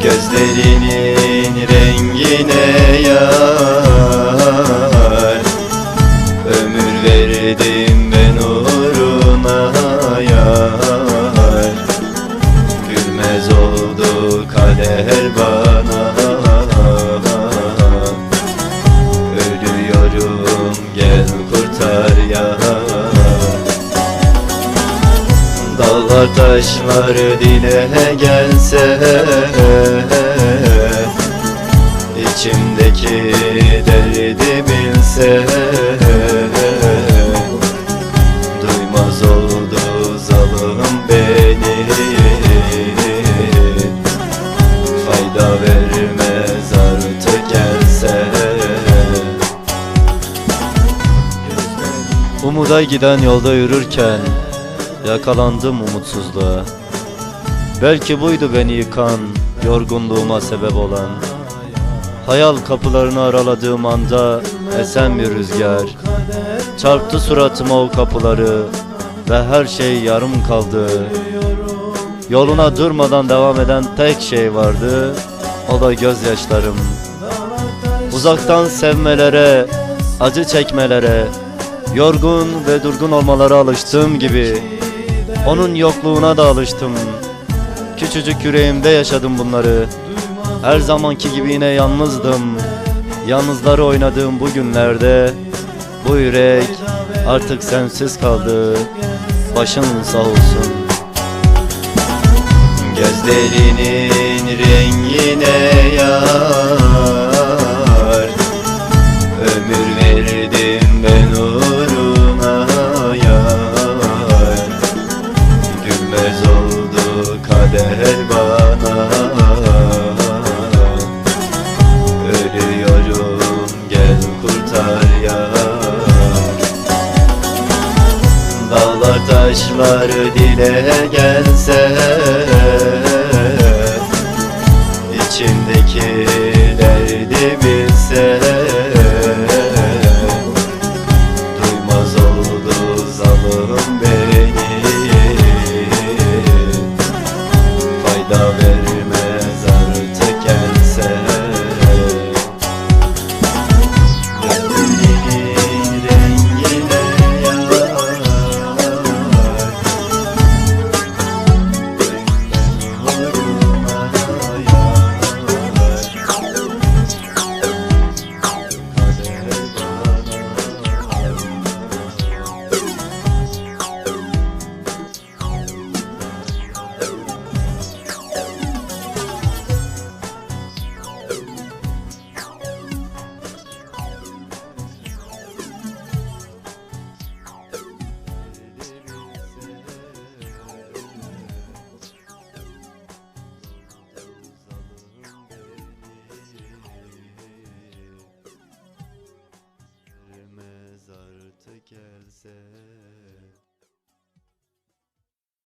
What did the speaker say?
Gözlerinin rengine yar, ömür verdim ben uğruna yar. Gülmez oldu kader bana, ölüyorum gel kurtar yar. Dağlar taşlar dile gelse, İçimdeki derdi bilse, duymaz oldu zalim beni, fayda vermez artık gelse. Umuda giden yolda yürürken yakalandım umutsuzluğa. Belki buydu beni yıkan, yorgunluğuma sebep olan. Hayal kapılarını araladığım anda esen bir rüzgar çarptı suratıma o kapıları ve her şey yarım kaldı. Yoluna durmadan devam eden tek şey vardı, o da gözyaşlarım. Uzaktan sevmelere, acı çekmelere, yorgun ve durgun olmalara alıştığım gibi onun yokluğuna da alıştım. Küçücük yüreğimde yaşadım bunları. Her zamanki gibi yine yalnızdım. Yalnızları oynadığım bu günlerde bu yürek artık sensiz kaldı. Başın sağ olsun. Gözlerinin rengine yar, ömür verdim ben uğruna yar. Gülmez oldu kader bana, ölüyorum gel kurtar yar. Dağlar taşlar dile gelse, İçimdeki derdi bilse, duymaz oldu zalim beni, fayda vermez artık gelse. Gözlerinin rengine yar, uğruna vermez artık gelse.